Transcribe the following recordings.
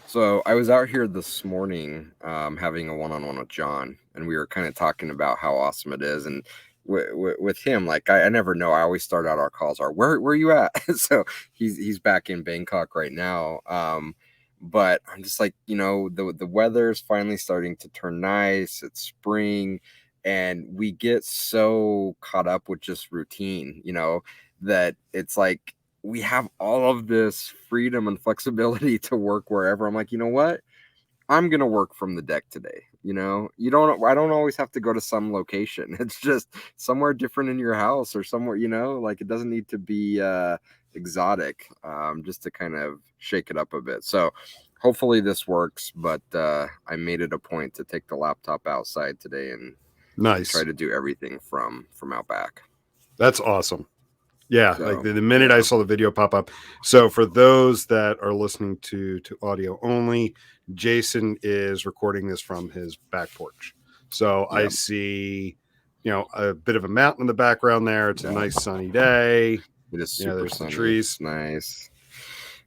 So I was out here this morning having a one-on-one with John, and we were kind of talking about how awesome it is. And with him, like I never know. I always start out our calls are where you at? So he's back in Bangkok right now. But I'm just like, the weather is finally starting to turn nice. It's spring, and we get so caught up with just routine, that it's like we have all of this freedom and flexibility to work wherever. I'm like, you know what? I'm gonna work from the deck today. I don't always have to go to some location. It's just somewhere different in your house or somewhere, like it doesn't need to be exotic, just to kind of shake it up a bit. So hopefully this works, but I made it a point to take the laptop outside today and try to do everything from out back. That's awesome. Yeah, so, like the minute I saw the video pop up. So for those that are listening to audio only, Jason is recording this from his back porch. So I see, a bit of a mountain in the background there. It's a nice sunny day. It is super sunny. The trees. It's nice.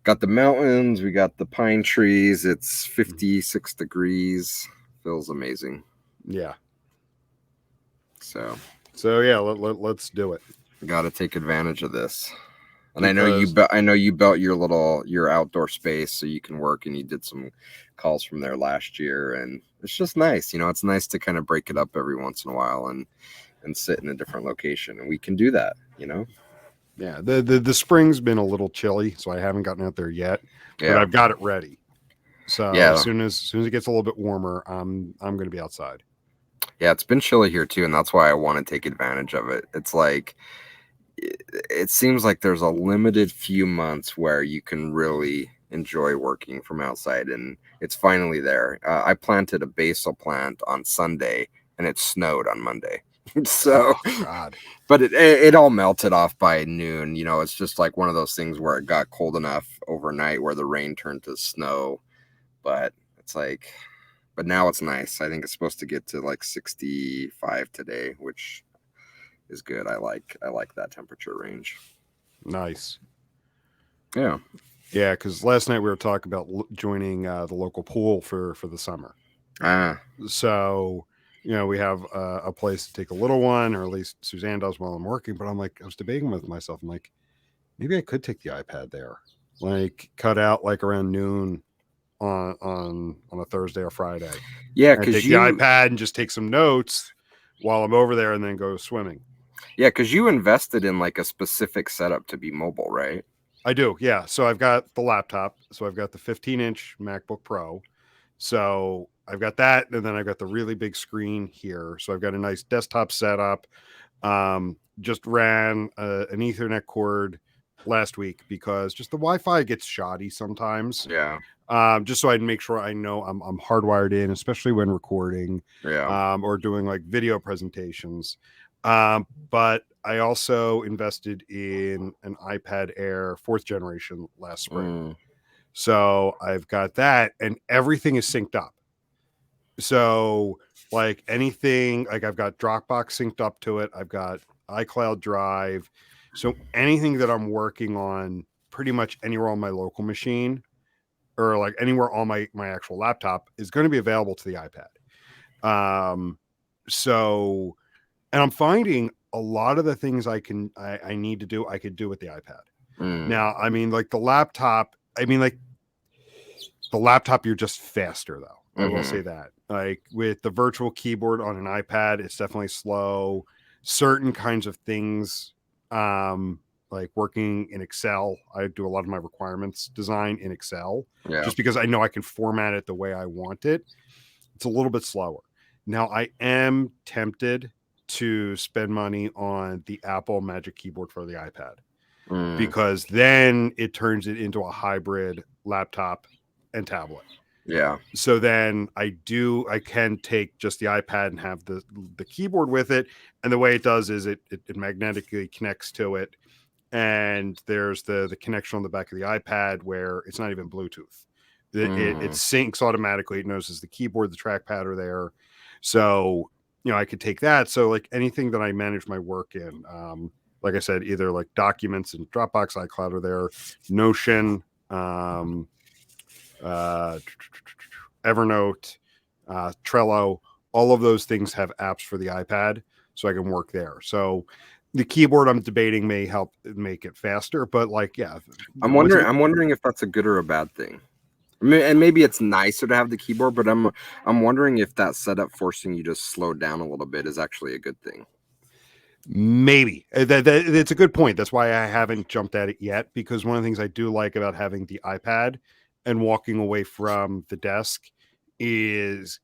Got the mountains. We got the pine trees. It's 56 degrees. Feels amazing. Yeah. So yeah, let's do it. Got to take advantage of this. And I know you built your outdoor space so you can work, and you did some calls from there last year, and it's just nice. It's nice to kind of break it up every once in a while and sit in a different location, and we can do that. Yeah, the spring's been a little chilly, so I haven't gotten out there yet, but I've got it ready. So as soon as it gets a little bit warmer, I'm going to be outside. Yeah, it's been chilly here too, and that's why I want to take advantage of it. It's like, it seems like there's a limited few months where you can really enjoy working from outside, and it's finally there. I planted a basil plant on Sunday, and it snowed on Monday. So, but it all melted off by noon. It's just like one of those things where it got cold enough overnight where the rain turned to snow. But it's like, but now it's nice. I think it's supposed to get to like 65 today, which is good. I like that temperature range. Nice. Yeah, because last night we were talking about joining the local pool for the summer. So we have a place to take a little one, or at least Suzanne does while I'm working. But I was debating with myself. I'm like, maybe I could take the iPad there, like cut out like around noon on a Thursday or Friday. Yeah, because take the iPad and just take some notes while I'm over there, and then go swimming. Yeah, because you invested in like a specific setup to be mobile, right? I do, yeah. So I've got the laptop. So I've got the 15-inch MacBook Pro. So I've got that, and then I've got the really big screen here. So I've got a nice desktop setup. Just ran an Ethernet cord last week because just the Wi-Fi gets shoddy sometimes. Yeah. Just so I'd make sure I know I'm hardwired in, especially when recording. Yeah. Or doing like video presentations. But I also invested in an iPad Air 4th generation last spring. So I've got that, and everything is synced up. So like anything, like I've got Dropbox synced up to it. I've got iCloud Drive. So anything that I'm working on pretty much anywhere on my local machine, or like anywhere on my actual laptop, is going to be available to the iPad. So, and I'm finding a lot of the things I need to do, I could do with the iPad. Now, I mean, like the laptop, you're just faster though. I will say that. Like with the virtual keyboard on an iPad, it's definitely slow. Certain kinds of things, like working in Excel, I do a lot of my requirements design in Excel, just because I know I can format it the way I want it. It's a little bit slower. Now, I am tempted to spend money on the Apple Magic Keyboard for the iPad, because then it turns it into a hybrid laptop and tablet. Yeah. So then I can take just the iPad and have the keyboard with it. And the way it does is it magnetically connects to it. And there's the connection on the back of the iPad where it's not even Bluetooth. It syncs automatically. It knows as the keyboard, the trackpad are there. So, I could take that. So like anything that I manage my work in, like I said, either like documents and Dropbox, iCloud are there, Notion, Evernote, Trello. All of those things have apps for the iPad, so I can work there. So the keyboard I'm debating may help make it faster, but like, yeah, I'm wondering if that's a good or a bad thing. I mean, and maybe it's nicer to have the keyboard, but I'm wondering if that setup forcing you to slow down a little bit is actually a good thing. Maybe it's a good point. That's why I haven't jumped at it yet, because one of the things I do like about having the iPad and walking away from the desk is,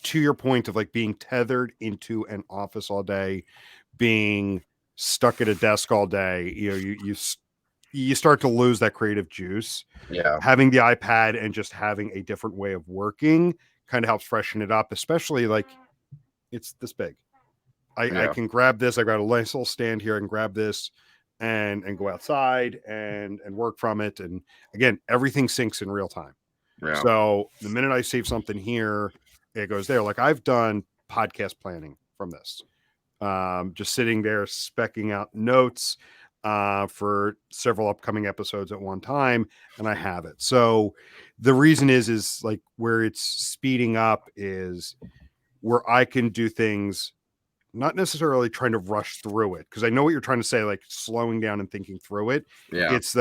to your point of like being tethered into an office all day, being stuck at a desk all day, you start to lose that creative juice. Yeah. Having the iPad and just having a different way of working kind of helps freshen it up, especially like it's this big. I can grab this. I got a nice little stand here. I can grab this and go outside and work from it. And again, everything syncs in real time. Yeah. So the minute I save something here, it goes there. Like I've done podcast planning from this. Just sitting there specking out notes for several upcoming episodes at one time, and I have it. So the reason is like where it's speeding up is where I can do things, not necessarily trying to rush through it, because I know what you're trying to say, like slowing down and thinking through it. Yeah. It's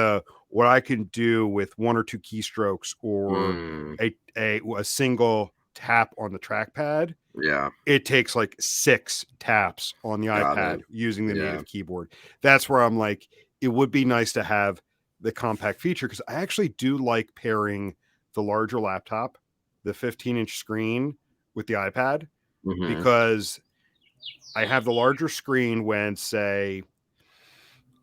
what I can do with one or two keystrokes or a single tap on the trackpad. Yeah. It takes like 6 taps on the iPad using the native keyboard. That's where I'm like, it would be nice to have the compact feature, because I actually do like pairing the larger laptop, the 15-inch screen, with the iPad, because I have the larger screen when, say,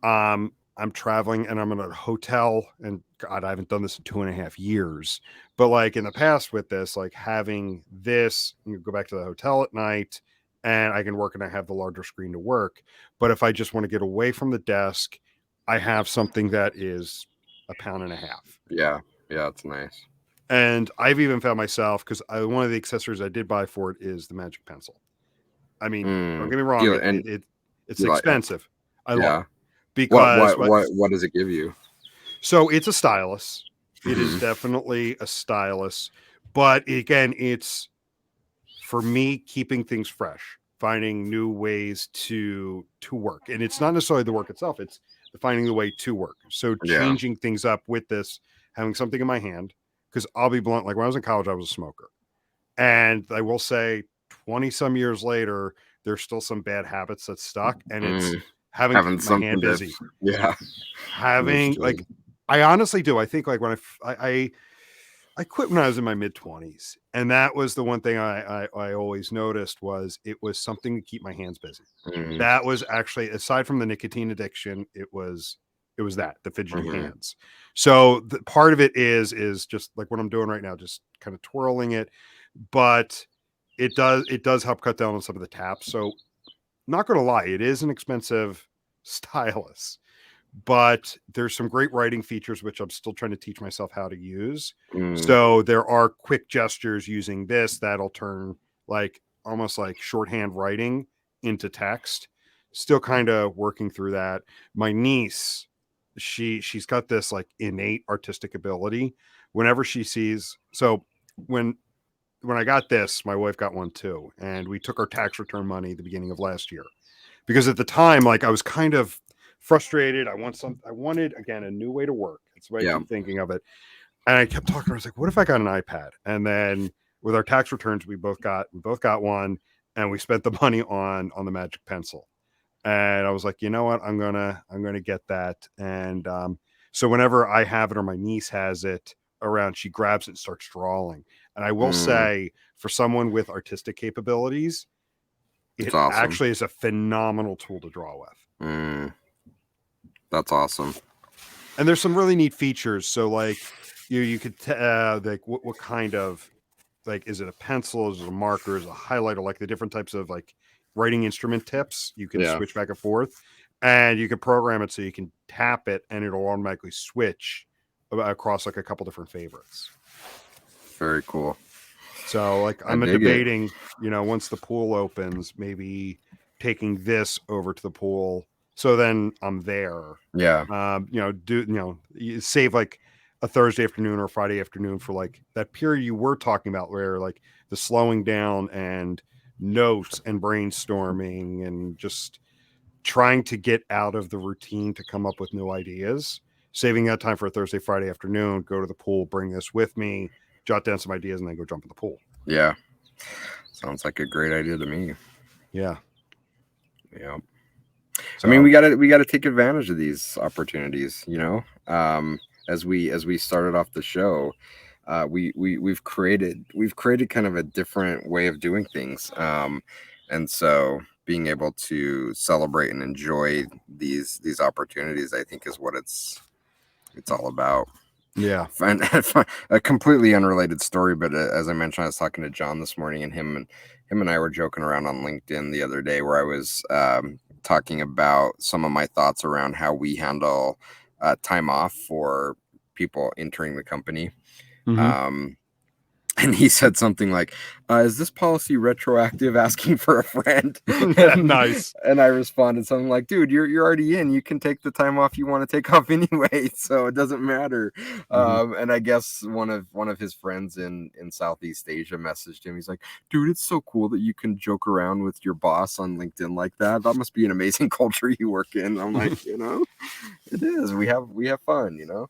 I'm traveling and I'm in a hotel, and God, I haven't done this in 2.5 years. But like in the past with this, like having this, you go back to the hotel at night and I can work, and I have the larger screen to work. But if I just want to get away from the desk, I have something that is 1.5 pounds. Yeah. Yeah. It's nice. And I've even found myself, because one of the accessories I did buy for it is the Magic Pencil. I mean, don't get me wrong, it's expensive. I love it. Because what does it give you? So it's a stylus. It is definitely a stylus, but again, it's for me keeping things fresh, finding new ways to work. And it's not necessarily the work itself, it's finding the way to work. So changing things up with this, having something in my hand, because I'll be blunt, like when I was in college, I was a smoker. And I will say 20 some years later, there's still some bad habits that stuck, and it's having my hand busy. Yeah. Having like, I honestly do. I think like when I quit when I was in my mid-20s, and that was the one thing I always noticed was it was something to keep my hands busy. That was actually, aside from the nicotine addiction, it was that, the fidgety hands. So the part of it is just like what I'm doing right now, just kind of twirling it, but it does help cut down on some of the taps. So not going to lie, it is an expensive stylus, but there's some great writing features, which I'm still trying to teach myself how to use. So there are quick gestures using this that'll turn like almost like shorthand writing into text. Still kind of working through that. My niece, she's got this like innate artistic ability. Whenever she sees, so when I got this, my wife got one too, and we took our tax return money at the beginning of last year, because at the time, like I was kind of frustrated. I wanted again a new way to work. That's why I keep thinking of it. And I kept talking. I was like, what if I got an iPad? And then with our tax returns, we both got one, and we spent the money on the Magic Pencil. And I was like, you know what? I'm gonna get that. And so whenever I have it or my niece has it around, she grabs it and starts drawing. And I will say, for someone with artistic capabilities, it actually is a phenomenal tool to draw with. That's awesome. And there's some really neat features. So like you could like what kind of, like, is it a pencil, is it a marker, is it a highlighter, like the different types of like writing instrument tips you can switch back and forth, and you can program it so you can tap it and it'll automatically switch across like a couple different favorites. Very cool. So like I'm debating, once the pool opens, maybe taking this over to the pool. So then I'm there. Yeah. You save like a Thursday afternoon or a Friday afternoon for like that period you were talking about, where like the slowing down and notes and brainstorming and just trying to get out of the routine to come up with new ideas, saving that time for a Thursday, Friday afternoon, go to the pool, bring this with me, jot down some ideas, and then go jump in the pool. Yeah. Sounds like a great idea to me. Yeah. Yeah. So, I mean, we gotta take advantage of these opportunities, you know. As we started off the show, we've created kind of a different way of doing things, and so being able to celebrate and enjoy these opportunities, I think, is what it's all about. yeah. And a completely unrelated story, but as I mentioned, I was talking to John this morning, and him and I were joking around on LinkedIn the other day, where I was talking about some of my thoughts around how we handle time off for people entering the company. Mm-hmm. And he said something like, is this policy retroactive, asking for a friend? Nice. And I responded something like, dude, you're already in. You can take the time off you want to take off anyway, so it doesn't matter. Mm-hmm. And I guess one of his friends in Southeast Asia messaged him. He's like, dude, it's so cool that you can joke around with your boss on LinkedIn like that. That must be an amazing culture you work in. I'm like, it is. We have fun,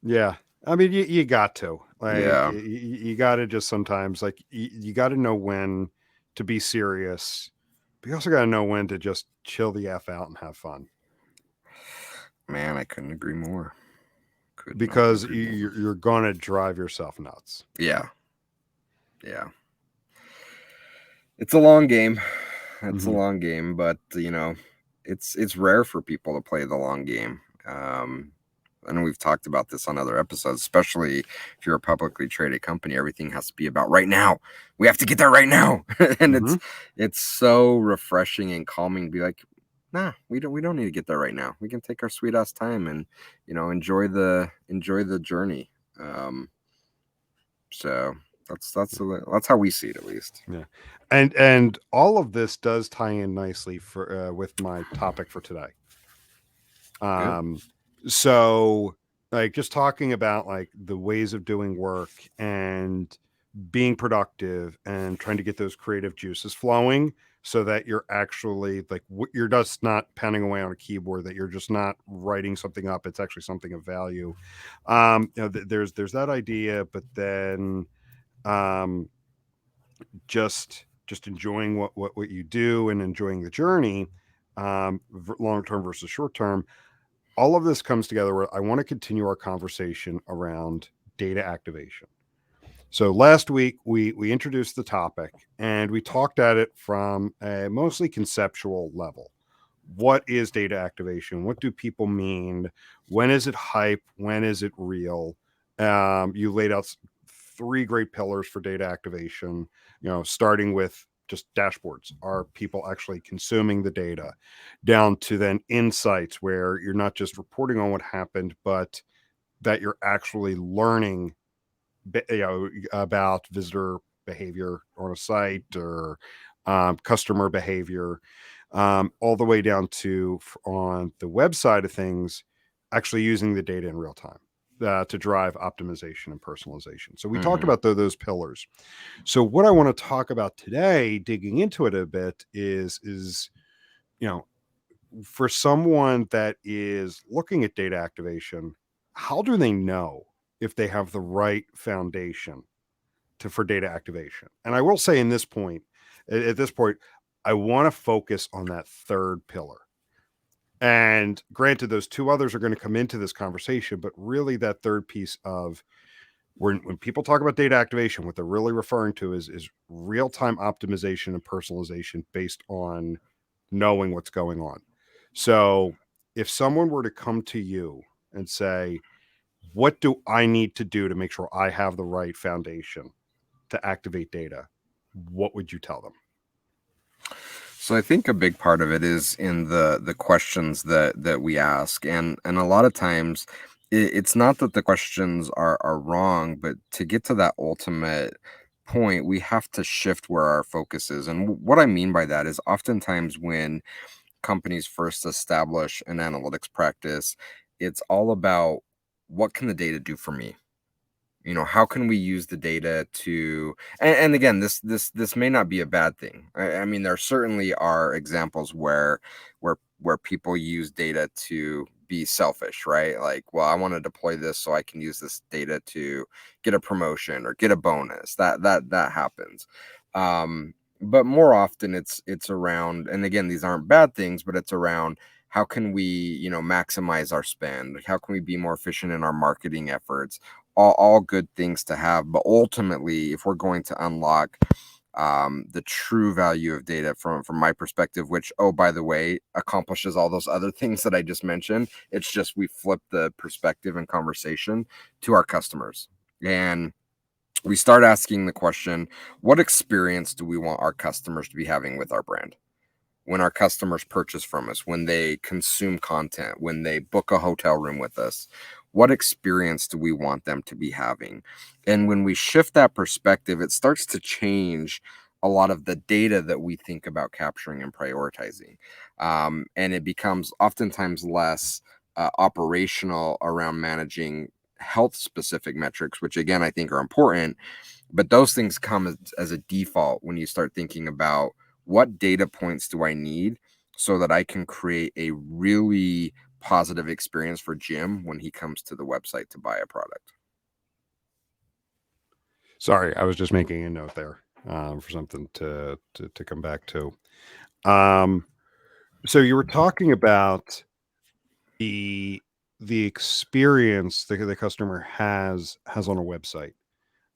Yeah. I mean, you got to like, Yeah. you got to just sometimes like, you got to know when to be serious, but you also got to know when to just chill the F out and have fun. Man, I couldn't agree more. Because you're going to drive yourself nuts. Yeah. Yeah. It's a long game. It's a long game, but it's rare for people to play the long game. I know we've talked about this on other episodes, especially if you're a publicly traded company. Everything has to be about right now. We have to get there right now. And it's so refreshing and calming to be like, nah, we don't need to get there right now. We can take our sweet ass time and enjoy the journey. So that's how we see it, at least. Yeah. And all of this does tie in nicely for with my topic for today. Good. So like just talking about like the ways of doing work and being productive and trying to get those creative juices flowing so that you're actually like you're just not pounding away on a keyboard, that you're just not writing something up, it's actually something of value. There's that idea, but then just enjoying what you do and enjoying the journey, long term versus short term. All of this comes together where I want to continue our conversation around data activation. So last week we introduced the topic and we talked at it from a mostly conceptual level. What is data activation? What do people mean? When is it hype? When is it real? You laid out 3 great pillars for data activation, starting with just dashboards. Are people actually consuming the data? Down to then insights, where you're not just reporting on what happened, but that you're actually learning about visitor behavior on a site or customer behavior, all the way down to on the web side of things, actually using the data in real time to drive optimization and personalization. So we talked about those pillars. So what I want to talk about today, digging into it a bit, is for someone that is looking at data activation, how do they know if they have the right foundation for data activation? And I will say at this point, I want to focus on that third pillar. And granted, those 2 others are going to come into this conversation, but really that third piece of when people talk about data activation, what they're really referring to is real-time optimization and personalization based on knowing what's going on. So if someone were to come to you and say, what do I need to do to make sure I have the right foundation to activate data, what would you tell them? So I think a big part of it is in the questions that we ask, and a lot of times it's not that the questions are wrong, but to get to that ultimate point, we have to shift where our focus is. And what I mean by that is oftentimes when companies first establish an analytics practice, it's all about what can the data do for me? How can we use the data to, and again, this may not be a bad thing. I mean, there certainly are examples where people use data to be selfish, right? Like, well, I want to deploy this so I can use this data to get a promotion or get a bonus. That happens. But more often it's around, and again, these aren't bad things, but it's around how can we, maximize our spend? How can we be more efficient in our marketing efforts? All good things to have, but ultimately, if we're going to unlock the true value of data from my perspective, which, oh, by the way, accomplishes all those other things that I just mentioned, it's just we flip the perspective and conversation to our customers, and we start asking the question, what experience do we want our customers to be having with our brand? When our customers purchase from us, when they consume content, when they book a hotel room with us, what experience do we want them to be having? And when we shift that perspective, it starts to change a lot of the data that we think about capturing and prioritizing. And it becomes oftentimes less operational around managing health specific metrics, which again, I think are important. But those things come as a default when you start thinking about what data points do I need so that I can create a really positive experience for Jim when he comes to the website to buy a product. Sorry, I was just making a note there for something to come back to. So you were talking about the experience the customer has on a website,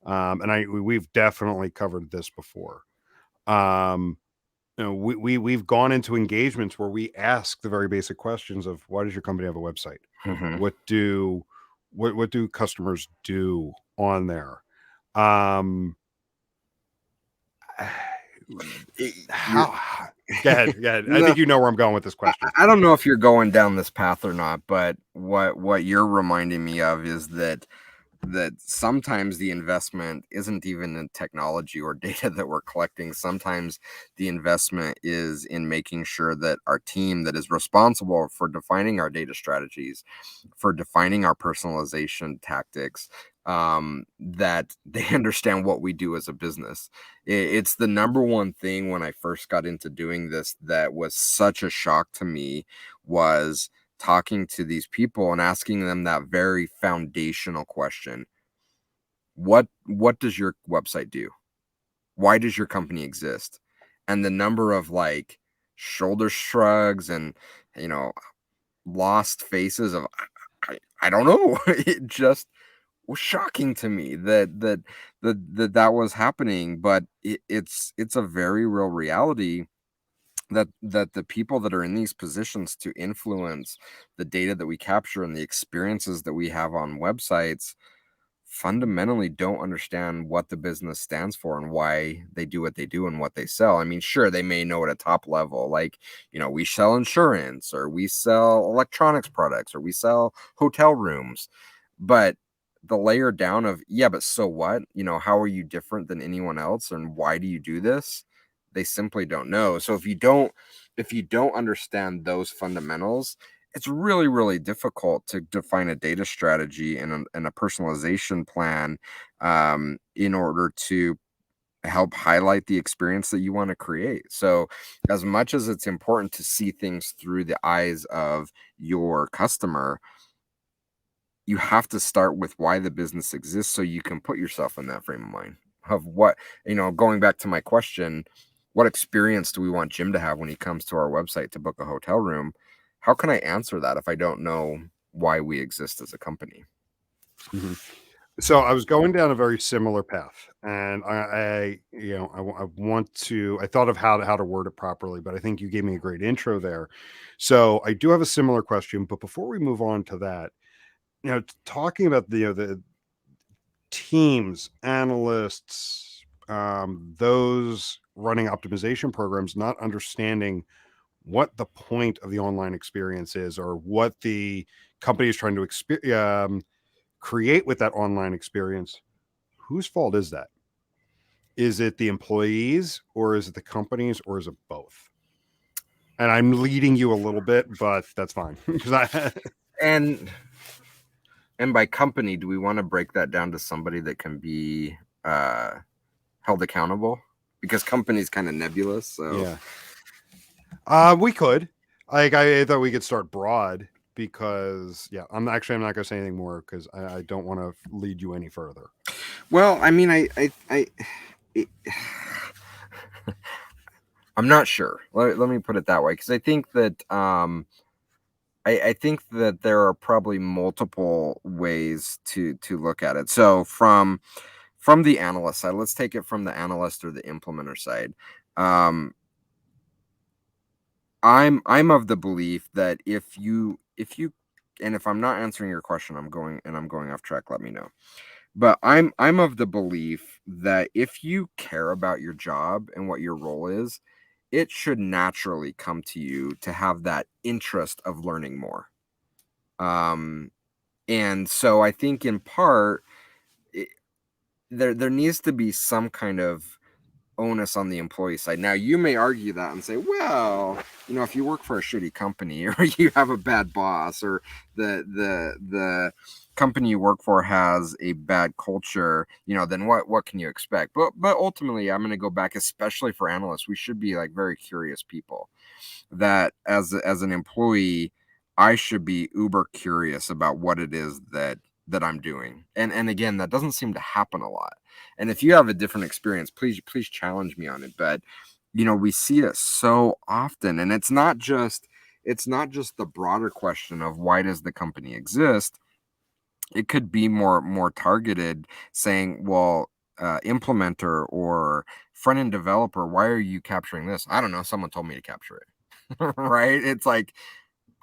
and we've definitely covered this before. We've gone into engagements where we ask the very basic questions of, why does your company have a website? Mm-hmm. What do customers do on there? Um, how? Go ahead. I No, think you know where I'm going with this question. I don't know if you're going down this path or not, but what you're reminding me of is that sometimes the investment isn't even in technology or data that we're collecting. Sometimes the investment is in making sure that our team that is responsible for defining our data strategies, for defining our personalization tactics, that they understand what we do as a business. It's the number one thing when I first got into doing this that was such a shock to me, was talking to these people and asking them that very foundational question. What does your website do? Why does your company exist? And the number of like shoulder shrugs and, you know, lost faces of I don't know. It just was shocking to me that was happening, but it's a very real reality that the people that are in these positions to influence the data that we capture and the experiences that we have on websites fundamentally don't understand what the business stands for and why they do what they do and what they sell. I mean, sure, they may know at a top level, like, we sell insurance or we sell electronics products or we sell hotel rooms, but the layer down of, yeah, but so what? How are you different than anyone else and why do you do this? They simply don't know. So if you don't understand those fundamentals, it's really, really difficult to define a data strategy and a personalization plan in order to help highlight the experience that you want to create. So as much as it's important to see things through the eyes of your customer, you have to start with why the business exists so you can put yourself in that frame of mind of what, going back to my question, what experience do we want Jim to have when he comes to our website to book a hotel room? How can I answer that if I don't know why we exist as a company? Mm-hmm. So I was going down a very similar path, and I thought of how to word it properly, but I think you gave me a great intro there. So I do have a similar question, but before we move on to that, talking about the teams, analysts, those running optimization programs, not understanding what the point of the online experience is or what the company is trying to create with that online experience. Whose fault is that? Is it the employees or is it the companies or is it both? And I'm leading you a little bit, but that's fine because And And by company, do we want to break that down to somebody that can be held accountable? Because company's kind of nebulous. So yeah, we could. Like I thought we could start broad because I'm not going to say anything more because I don't want to lead you any further. well, I mean, it, I'm not sure. Let me put it that way, because I think that I think that there are probably multiple ways to look at it. So from the analyst side, let's take it from the analyst or the implementer side. I'm of the belief that if you and if I'm not answering your question, I'm going off track, let me know. But I'm of the belief that if you care about your job and what your role is, it should naturally come to you to have that interest of learning more. And so I think in part there needs to be some kind of onus on the employee side. Now, you may argue that and say, well, if you work for a shitty company or you have a bad boss or the company you work for has a bad culture, then what can you expect? But ultimately, I'm going to go back, especially for analysts, we should be like very curious people. That as an employee, I should be uber curious about what it is that I'm doing. And again, that doesn't seem to happen a lot. And if you have a different experience, please challenge me on it. But we see it so often, and it's not just the broader question of why does the company exist. It could be more targeted, saying, well, implementer or front end developer, why are you capturing this? I don't know. Someone told me to capture it. Right? It's like,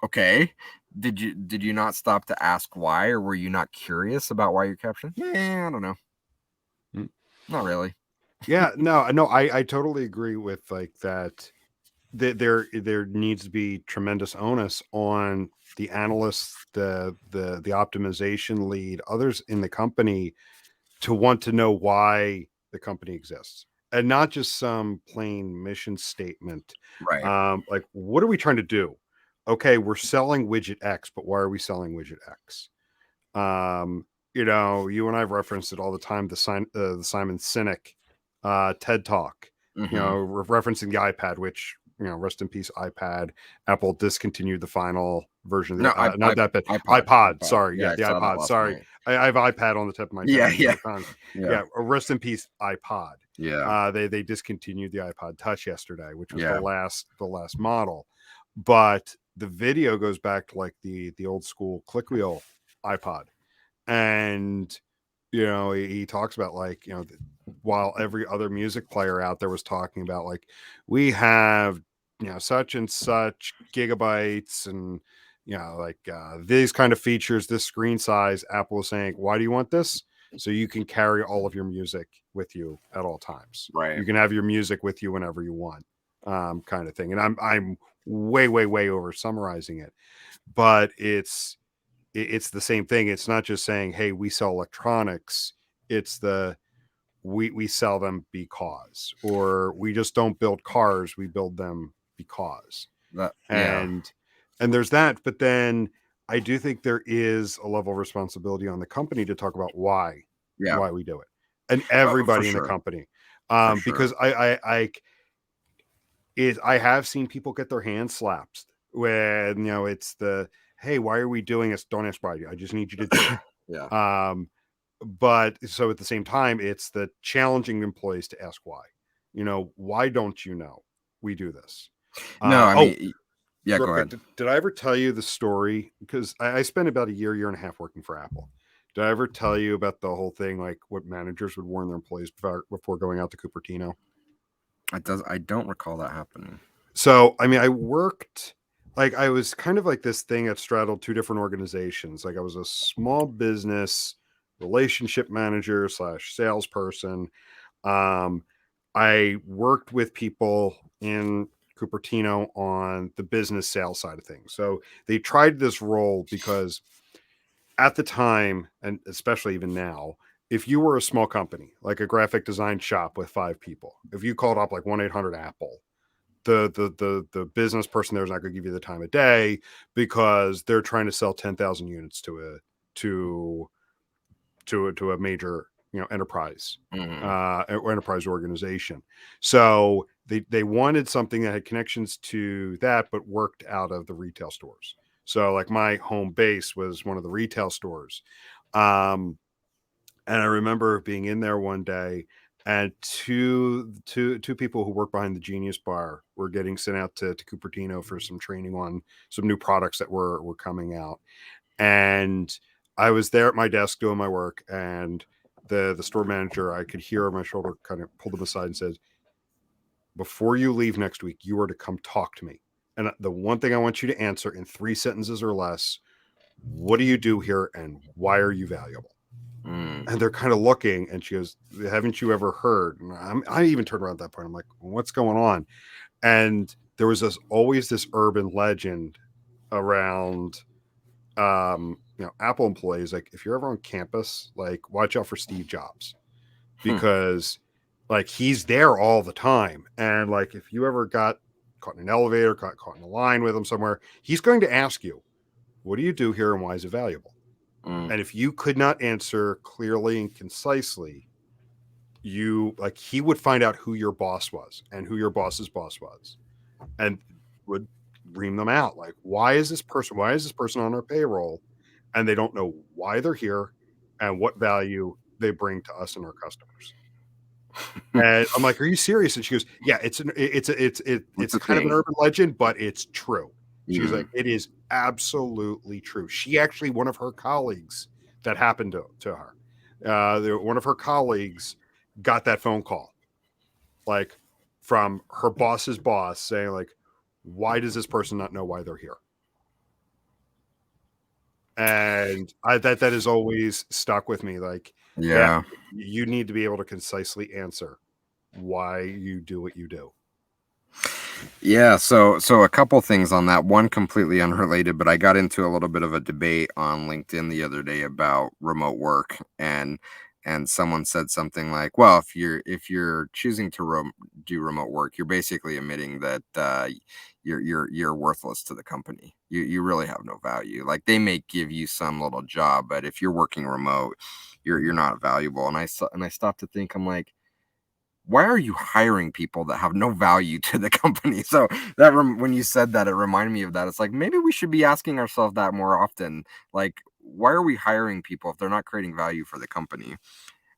okay, did you not stop to ask why, or were you not curious about why you're capturing? Yeah, I don't know. Not really. Yeah, no, I totally agree with like that. There needs to be tremendous onus on the analysts, the optimization lead, others in the company to want to know why the company exists, and not just some plain mission statement. Right. Like, what are we trying to do? Okay, we're selling widget X, but why are we selling widget X? You and I've referenced it all the time. The Simon Sinek TED Talk. Mm-hmm. Referencing the iPad, which rest in peace, iPad. Apple discontinued the final version of No, the not that, but iPod. iPod. Sorry, Yeah, yeah, I the saw that iPod. last Sorry, night. I have iPad on the tip of my Yeah, tongue. yeah, yeah, Yeah. Rest in peace, iPod. yeah, They discontinued the iPod Touch yesterday, which was yeah. the last model. But the video goes back to like the old school click wheel iPod, and he talks about like while every other music player out there was talking about like we have such and such gigabytes and like these kind of features, this screen size, Apple was saying, why do you want this? So you can carry all of your music with you at all times. Right. You can have your music with you whenever you want, kind of thing. And I'm way over summarizing it, but it's the same thing. It's not just saying, hey, we sell electronics. It's we sell them because, or we just don't build cars, we build them because. Yeah. And there's that, but then I do think there is a level of responsibility on the company to talk about why Yeah. we do it, and For everybody in the sure. company. For sure. Because I have seen people get their hands slapped when it's the, hey, why are we doing this? Don't ask why. I just need you to do Yeah. it. But so at the same time, it's the challenging employees to ask why. Why don't you know we do this? No, I Oh, mean, yeah, real go quick, ahead. did I ever tell you the story? Because I spent about a year and a half working for Apple. Did I ever tell you about the whole thing, like what managers would warn their employees before going out to Cupertino? I don't recall that happening. So, I mean, I worked like I was kind of like this thing that straddled two different organizations. Like I was a small business relationship manager slash salesperson. Um, I worked with people in Cupertino on the business sales side of things. So they tried this role because at the time, and especially even now, if you were a small company, like a graphic design shop with 5 people, if you called up like 1-800-Apple, the business person there is not going to give you the time of day because they're trying to sell 10,000 units to to a major enterprise Mm-hmm. or enterprise organization. So they wanted something that had connections to that, but worked out of the retail stores. So like my home base was one of the retail stores. And I remember being in there one day, and two people who work behind the Genius Bar were getting sent out to Cupertino for some training on some new products that were coming out. And I was there at my desk doing my work, and the store manager, I could hear on my shoulder, kind of pulled him aside and said, "Before you leave next week, you are to come talk to me. And the one thing I want you to answer in 3 sentences or less: what do you do here, and why are you valuable?" Mm. And they're kind of looking, and she goes, "Haven't you ever heard?" And I even turned around at that point. I'm like, "What's going on?" And there was always this urban legend around Apple employees, like if you're ever on campus, like watch out for Steve Jobs, because like he's there all the time. And like if you ever got caught in an elevator, caught in a line with him somewhere, he's going to ask you, "What do you do here, and why is it valuable?" Mm. And if you could not answer clearly and concisely, he would find out who your boss was and who your boss's boss was, and would ream them out. Like, why is this person on our payroll? And they don't know why they're here and what value they bring to us and our customers. And I'm like, "Are you serious?" And she goes, "Yeah, It's it's a kind of an thing. urban legend, but it's true." She's like, Mm. "It is absolutely true." She actually, one of her colleagues that happened to her, one of her colleagues got that phone call, like from her boss's boss, saying like, "Why does this person not know why they're here?" And that has always stuck with me. Like, yeah, Yeah. you need to be able to concisely answer why you do what you do. Yeah, so a couple things on that. One completely unrelated, but I got into a little bit of a debate on LinkedIn the other day about remote work, and someone said something like, "Well, if you're choosing to do remote work, you're basically admitting that you're worthless to the company. You really have no value. Like they may give you some little job, but if you're working remote, you're not valuable." And I stopped to think, I'm like, why are you hiring people that have no value to the company? So when you said that, it reminded me of that. It's like maybe we should be asking ourselves that more often. Like, why are we hiring people if they're not creating value for the company?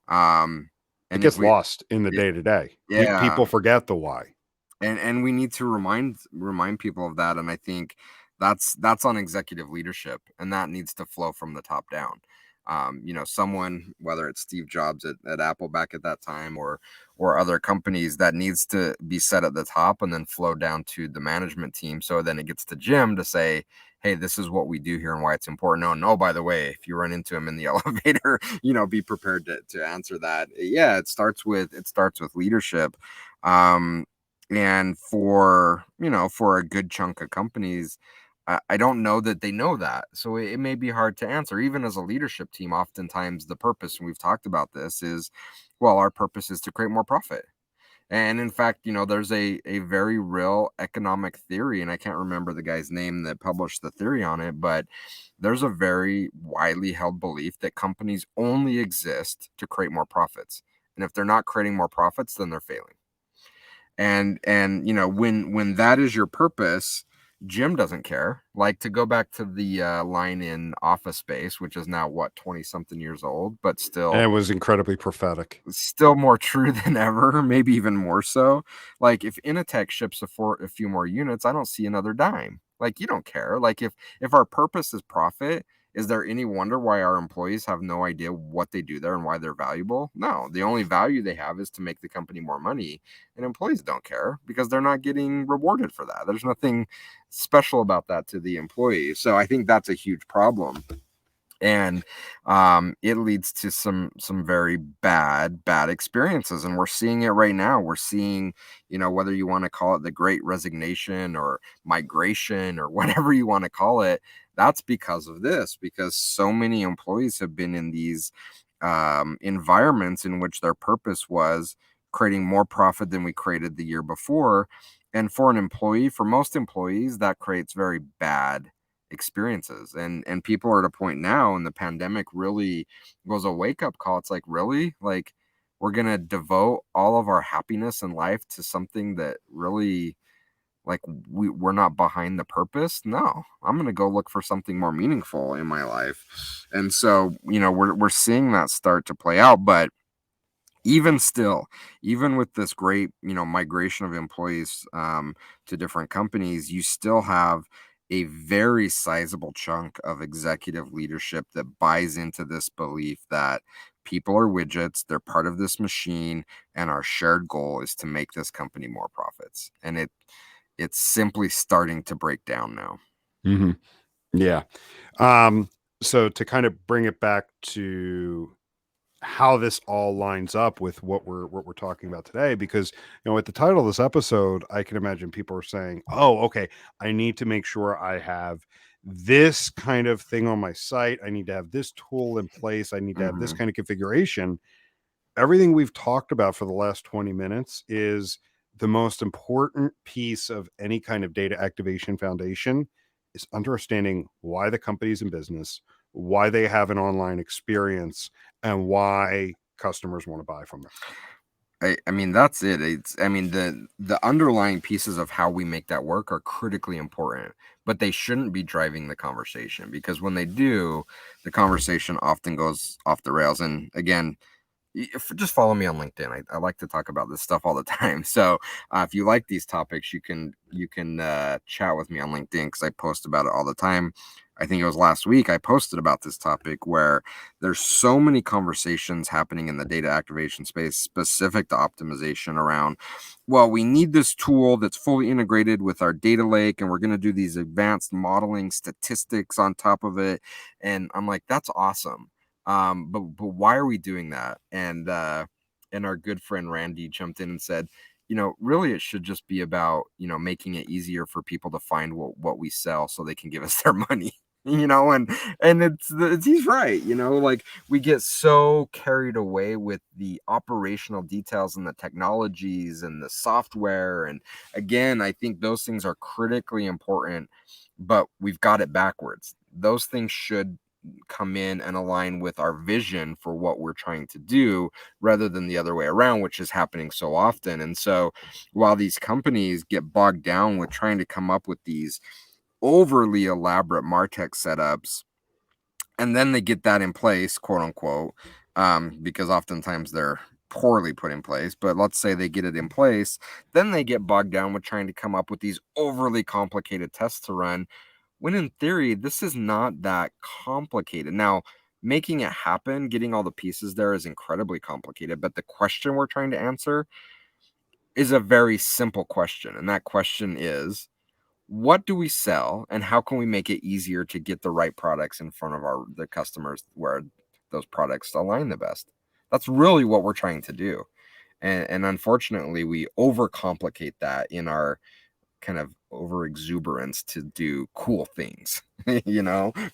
Um, It and if gets we, lost in the day to day. yeah, People forget the why. and we need to remind people of that. And I think that's on executive leadership, and that needs to flow from the top down. Someone, whether it's Steve Jobs at Apple back at that time, or other companies, that needs to be set at the top and then flow down to the management team, so then it gets to Jim to say, "Hey, this is what we do here and why it's important." Oh no, by the way, if you run into him in the elevator, be prepared to answer that. Yeah, it starts with leadership. um and for a good chunk of companies, I don't know that they know that. So it may be hard to answer. Even as a leadership team, oftentimes the purpose, and we've talked about this, is, well, our purpose is to create more profit. And in fact, there's a very real economic theory, and I can't remember the guy's name that published the theory on it, but there's a very widely held belief that companies only exist to create more profits. And if they're not creating more profits, then they're failing. And when that is your purpose, Jim doesn't care. Like, to go back to the line in Office Space, which is now what, 20 something years old, but And still it was incredibly prophetic. more true than ever, maybe even more so. Like, if Initech ships a few more units, I don't see another dime. Like, you don't care. Like, if our purpose is profit, is there any wonder why our employees have no idea what they do there and why they're valuable? No, the only value they have is to make the company more money, and employees don't care because they're not getting rewarded for that. There's nothing special about that to the employee. So I think that's a huge problem, and it leads to some very bad experiences, and we're seeing it right now. We're seeing, whether you want to call it the great resignation or migration or whatever you want to call it, that's because of this, because so many employees have been in these environments in which their purpose was creating more profit than we created the year before. And for most employees, that creates very bad experiences. And people are at a point now, and the pandemic really was a wake-up call. It's like, really, like, we're gonna devote all of our happiness in life to something that really, like, we're not behind the purpose. No, I'm gonna go look for something more meaningful in my life. And so, we're seeing that start to play out. But even still, even with this great, migration of employees to different companies, you still have a very sizable chunk of executive leadership that buys into this belief that people are widgets, they're part of this machine, and our shared goal is to make this company more profits. And it's simply starting to break down now. Mm-hmm. Yeah. So to kind of bring it back to how this all lines up with what we're talking about today, because at the title of this episode, I can imagine people are saying, oh, okay, I need to make sure I have this kind of thing on my site, I need to have this tool in place, I need to have this kind of configuration. Everything we've talked about for the last 20 minutes is the most important piece of any kind of data activation foundation, is understanding why the company's in business, why they have an online experience, and why customers want to buy from them. I mean, that's it. The underlying pieces of how we make that work are critically important, but they shouldn't be driving the conversation, because when they do, the conversation often goes off the rails. And again, just follow me on LinkedIn. I like to talk about this stuff all the time. So if you like these topics, you can chat with me on LinkedIn, because I post about it all the time. I think it was last week I posted about this topic, where there's so many conversations happening in the data activation space specific to optimization around, well, we need this tool that's fully integrated with our data lake, and we're going to do these advanced modeling statistics on top of it. And I'm like, that's awesome. But why are we doing that? And our good friend Randy jumped in and said, really, it should just be about, making it easier for people to find what we sell, so they can give us their money. And he's right. Like, we get so carried away with the operational details and the technologies and the software. And again, I think those things are critically important, but we've got it backwards. Those things should come in and align with our vision for what we're trying to do, rather than the other way around, which is happening so often. And so while these companies get bogged down with trying to come up with these overly elaborate MarTech setups, and then they get that in place, quote unquote, because oftentimes they're poorly put in place, but let's say they get it in place, then they get bogged down with trying to come up with these overly complicated tests to run, when in theory, this is not that complicated. Now, making it happen, getting all the pieces there, is incredibly complicated, but the question we're trying to answer is a very simple question. And that question is, what do we sell, and how can we make it easier to get the right products in front of the customers where those products align the best? That's really what we're trying to do. And unfortunately, we overcomplicate that in our kind of over exuberance to do cool things,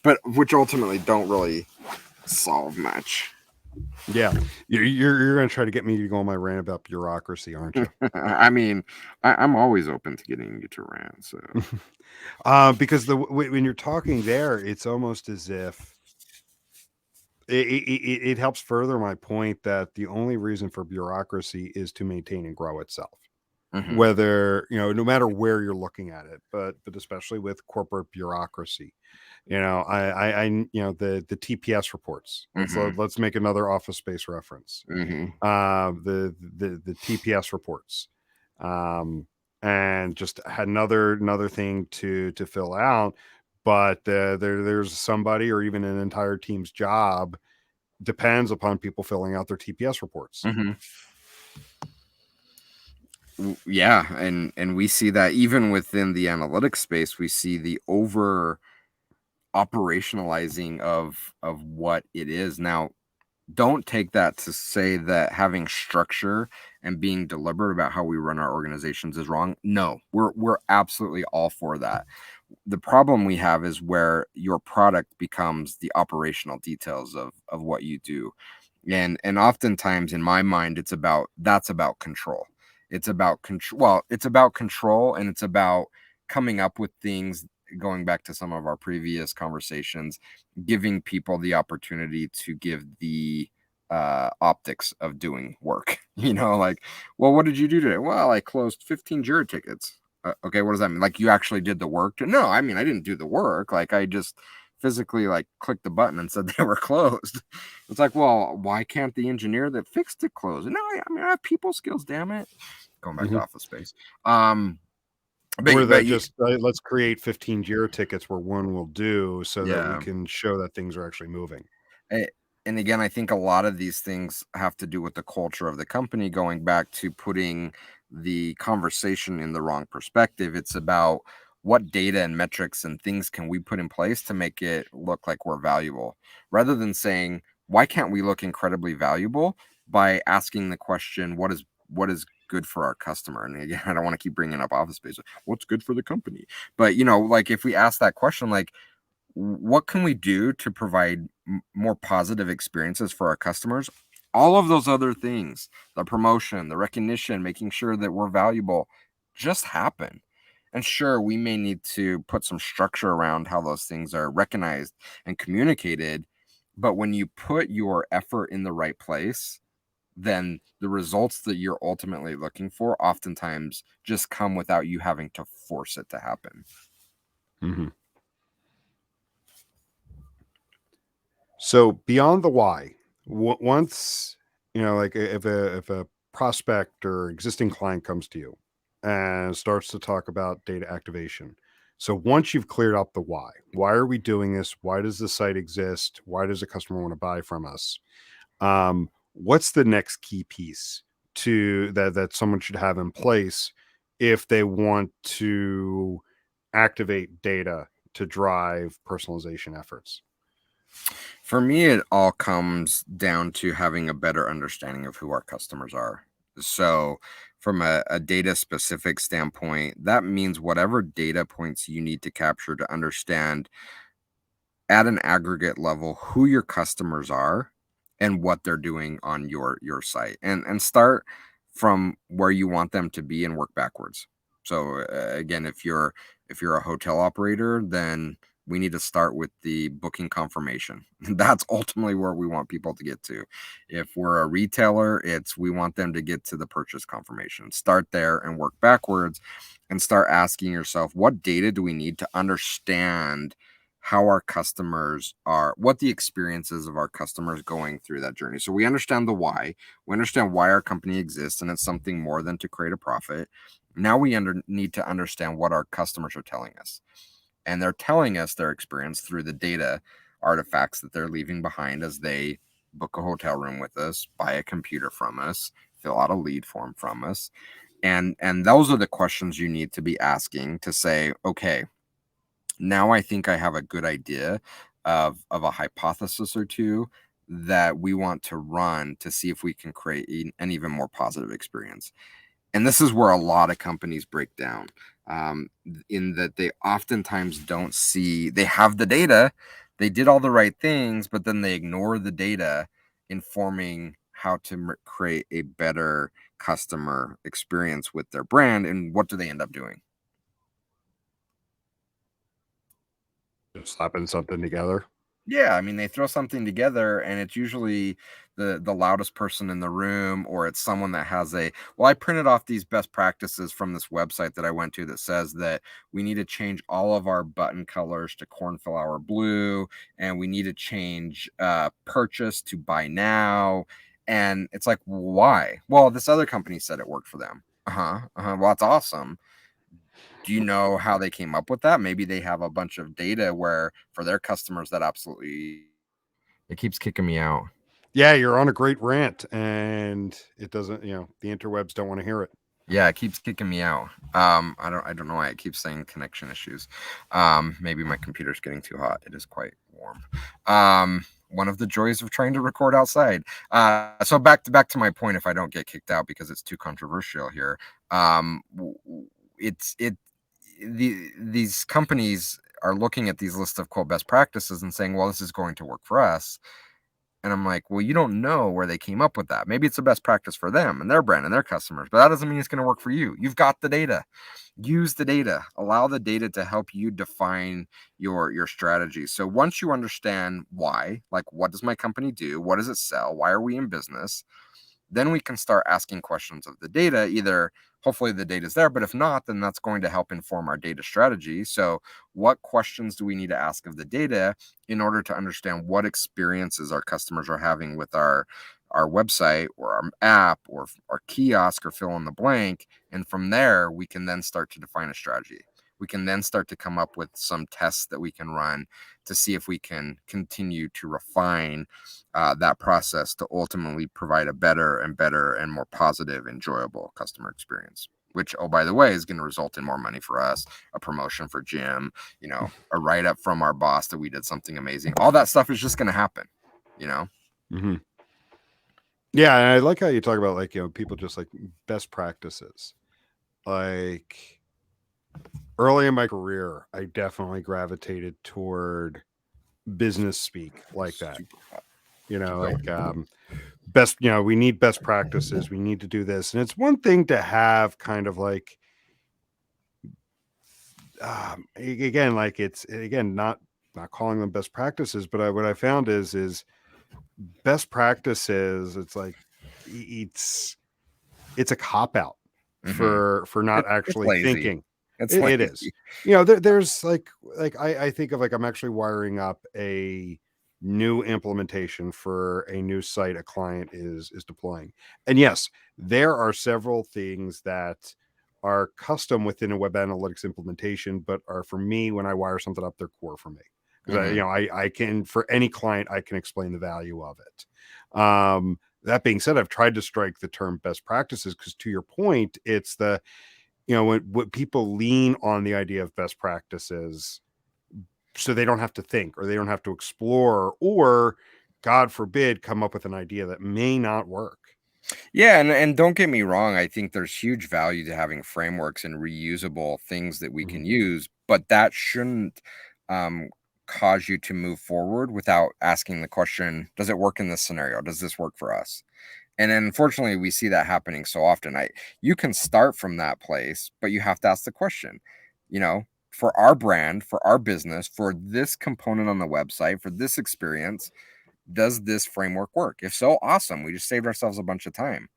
but which ultimately don't really solve much. Yeah, you're going to try to get me to go on my rant about bureaucracy, aren't you? I mean, I'm always open to getting you to rant. So, because when you're talking there, it's almost as if it helps further my point that the only reason for bureaucracy is to maintain and grow itself. Whether, no matter where you're looking at it, but especially with corporate bureaucracy, the TPS reports. Let's make another Office Space reference. The TPS reports, and just had another thing to fill out, but there's somebody or even an entire team's job depends upon people filling out their TPS reports. Yeah, and we see that even within the analytics space, we see the over operationalizing of what it is. Now, don't take that to say that having structure and being deliberate about how we run our organizations is wrong. No, we're absolutely all for that. The problem we have is where your product becomes the operational details of what you do. And oftentimes, in my mind, that's about control. It's about control. Well, it's about control, and it's about coming up with things going back to some of our previous conversations, giving people the opportunity to give the optics of doing work. Like, well, what did you do today? Well, I closed 15 Jira tickets. Okay, what does that mean? Like, you actually did the work? No, I mean, I didn't do the work. Like, I just physically like clicked the button and said they were closed. It's like, well, why can't the engineer that fixed it close? No, I mean, I have people skills, damn it. Going back to Office Space. Or that just let's create 15 Jira tickets where one will do, so that we can show that things are actually moving. And again, I think a lot of these things have to do with the culture of the company, going back to putting the conversation in the wrong perspective. It's about what data and metrics and things can we put in place to make it look like we're valuable, rather than saying, why can't we look incredibly valuable, by asking the question, what is good for our customer? And again, I don't want to keep bringing up Office Space. What's good for the company? But like, if we ask that question, like, what can we do to provide more positive experiences for our customers? All of those other things, the promotion, the recognition, making sure that we're valuable, just happen. And sure, we may need to put some structure around how those things are recognized and communicated. But when you put your effort in the right place, then the results that you're ultimately looking for oftentimes just come without you having to force it to happen. So beyond the why, once like if a prospect or existing client comes to you and starts to talk about data activation, so once you've cleared up the why are we doing this? Why does the site exist? Why does a customer want to buy from us? What's the next key piece to that someone should have in place if they want to activate data to drive personalization efforts? For me, it all comes down to having a better understanding of who our customers are. So, from a data specific standpoint, that means whatever data points you need to capture to understand at an aggregate level who your customers are and what they're doing on your site, and start from where you want them to be and work backwards. So again, if you're a hotel operator, then we need to start with the booking confirmation. That's ultimately where we want people to get to. If we're a retailer, we want them to get to the purchase confirmation. Start there and work backwards, and start asking yourself, what data do we need to understand how our customers are, what the experiences of our customers going through that journey. So we understand the why. We understand why our company exists, and it's something more than to create a profit. Now we need to understand what our customers are telling us. And they're telling us their experience through the data artifacts that they're leaving behind as they book a hotel room with us, buy a computer from us, fill out a lead form from us. And those are the questions you need to be asking to say, okay, now I think I have a good idea of a hypothesis or two that we want to run to see if we can create an even more positive experience. And this is where a lot of companies break down, in that they oftentimes don't see, they have the data, they did all the right things, but then they ignore the data informing how to create a better customer experience with their brand. And what do they end up doing? Slapping something together. Yeah, I mean, they throw something together, and it's usually the loudest person in the room, or it's someone that has I printed off these best practices from this website that I went to that says that we need to change all of our button colors to cornflower blue, and we need to change purchase to buy now. And it's like, why? Well, this other company said it worked for them. Well, that's awesome. Do you know how they came up with that? Maybe they have a bunch of data where for their customers that absolutely, it keeps kicking me out. Yeah, you're on a great rant, and it doesn't, the interwebs don't want to hear it. Yeah, it keeps kicking me out. I don't know why it keeps saying connection issues. Maybe my computer's getting too hot. It is quite warm. One of the joys of trying to record outside. So back to my point, if I don't get kicked out because it's too controversial here. These companies are looking at these lists of quote best practices and saying, well, this is going to work for us. And I'm like, well, you don't know where they came up with that. Maybe it's the best practice for them and their brand and their customers, but that doesn't mean it's going to work for you. You've got the data. Use the data. Allow the data to help you define your strategy. So once you understand why, like what does my company do? What does it sell? Why are we in business? Then we can start asking questions of the data. Either hopefully the data is there, but if not, then that's going to help inform our data strategy. So what questions do we need to ask of the data in order to understand what experiences our customers are having with our website or our app or our kiosk or fill in the blank? And from there, we can then start to define a strategy. We can then start to come up with some tests that we can run to see if we can continue to refine that process to ultimately provide a better and more positive, enjoyable customer experience. Which, oh, by the way, is going to result in more money for us, a promotion for Jim, a write up from our boss that we did something amazing. All that stuff is just going to happen, Mm-hmm. Yeah, and I like how you talk about like people just like best practices. Like early in my career, I definitely gravitated toward business speak like that. Like best, we need best practices. We need to do this. And it's one thing to have kind of like again, like it's again not calling them best practices, but what I found is best practices, it's like it's a cop out for not it's actually lazy. thinking. It's It lazy. is. There's like I think of like I'm actually wiring up a new implementation for a new site a client is deploying. And yes, there are several things that are custom within a web analytics implementation, but are for me when I wire something up, they're core for me. Because I can, for any client, I can explain the value of it. That being said, I've tried to strike the term best practices because, to your point, it's the when people lean on the idea of best practices so they don't have to think or they don't have to explore or, God forbid, come up with an idea that may not work. Yeah, and don't get me wrong, I think there's huge value to having frameworks and reusable things that we can use, but that shouldn't cause you to move forward without asking the question, does it work in this scenario? Does this work for us? And unfortunately, we see that happening so often. You can start from that place, but you have to ask the question, for our brand, for our business, for this component on the website, for this experience, does this framework work? If so, awesome. We just saved ourselves a bunch of time.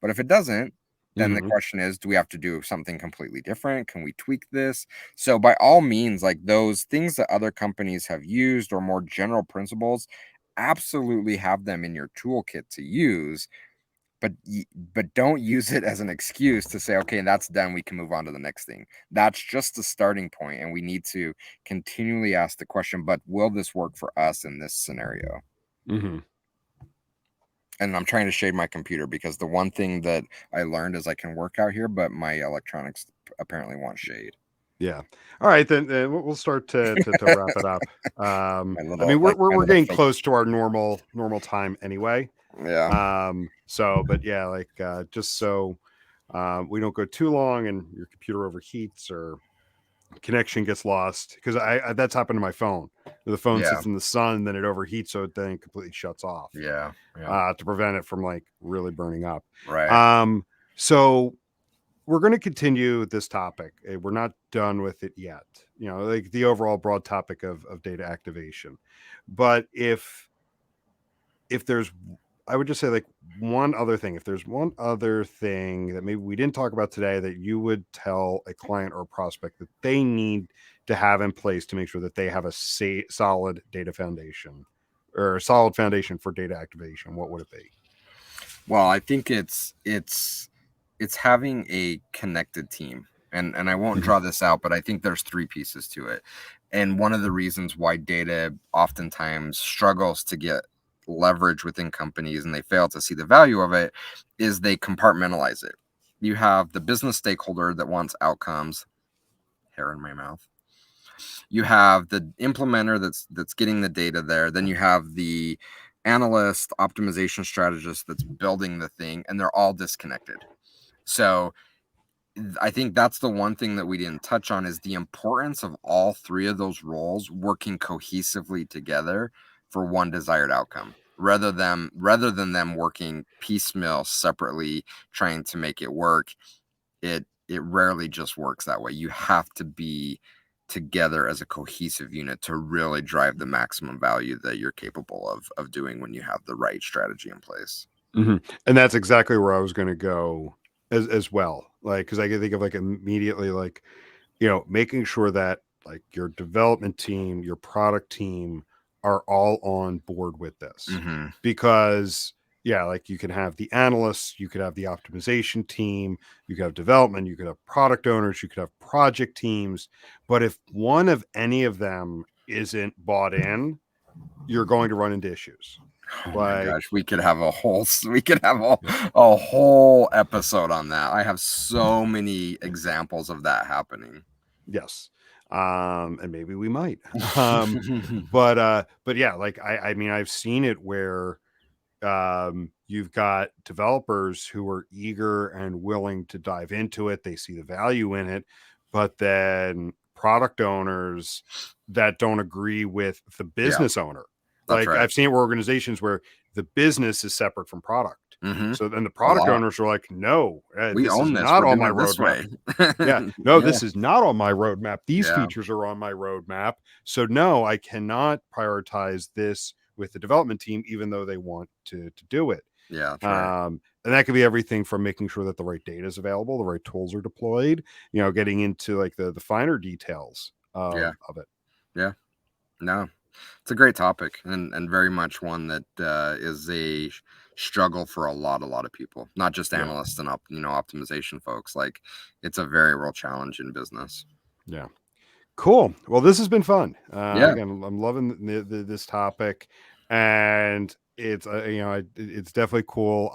But if it doesn't, then the question is, do we have to do something completely different? Can we tweak this? So by all means, like those things that other companies have used or more general principles, absolutely have them in your toolkit to use, but don't use it as an excuse to say, okay, that's done, we can move on to the next thing. That's just the starting point, and we need to continually ask the question, but will this work for us in this scenario? And I'm trying to shade my computer because the one thing that I learned is I can work out here, but my electronics apparently want shade. Yeah. All right, then we'll start to wrap it up. I mean, we're getting close to our normal time anyway. Yeah. So, but yeah, like just so we don't go too long and your computer overheats or connection gets lost, because I that's happened to my phone. The phone sits in the sun, then it overheats, so it then completely shuts off. Yeah. To prevent it from like really burning up. Right. So we're going to continue this topic. We're not done with it yet. Like the overall broad topic of data activation. But if there's, I would just say like one other thing. If there's one other thing that maybe we didn't talk about today that you would tell a client or a prospect that they need to have in place to make sure that they have a solid data foundation or a solid foundation for data activation, what would it be? Well, I think it's having a connected team. And I won't draw this out, but I think there's three pieces to it. And one of the reasons why data oftentimes struggles to get leverage within companies and they fail to see the value of it is they compartmentalize it. You have the business stakeholder that wants outcomes, hair in my mouth. You have the implementer that's getting the data there. Then you have the analyst, optimization strategist that's building the thing, and they're all disconnected. So I think that's the one thing that we didn't touch on is the importance of all three of those roles working cohesively together for one desired outcome. rather than them working piecemeal separately trying to make it work. It rarely just works that way. You have to be together as a cohesive unit to really drive the maximum value that you're capable of doing when you have the right strategy in place. Mm-hmm. And that's exactly where I was going to go as well. Like, because I can think of like immediately, like, making sure that like your development team, your product team are all on board with this. Mm-hmm. Because yeah, like you can have the analysts, you could have the optimization team, you could have development, you could have product owners, you could have project teams. But if one of any of them isn't bought in, you're going to run into issues. Oh my Like, gosh, we could have a whole episode on that. I have so many examples of that happening. yes. And maybe we might. But yeah, like I mean, I've seen it where you've got developers who are eager and willing to dive into it. They see the value in it, but then product owners that don't agree with the business owner. That's Like right. I've seen it where organizations where the business is separate from product. Mm-hmm. So then the product owners are like, no, We this is own this. not We're on doing my it this roadmap. way. Yeah, no, this is not on my roadmap. These Yeah. features are on my roadmap. So no, I cannot prioritize this with the development team, even though they want to do it. Yeah, that's right. And that could be everything from making sure that the right data is available, the right tools are deployed, getting into like the finer details of it. Yeah. No, it's a great topic and very much one that is a struggle for a lot of people, not just analysts and optimization folks. Like it's a very real challenge in business. Yeah. Cool. Well, this has been fun. Yeah. Again, I'm loving this topic, and it's it's definitely cool.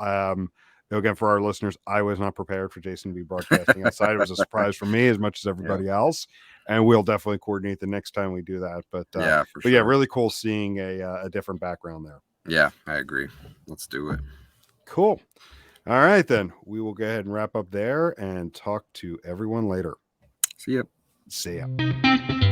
Again, for our listeners, I was not prepared for Jason to be broadcasting outside. It was a surprise for me as much as everybody else, and we'll definitely coordinate the next time we do that. But yeah, for but sure. yeah, really cool seeing a different background there. Yeah, I agree. Let's do it. Cool. All right, then we will go ahead and wrap up there and talk to everyone later. See ya. See ya.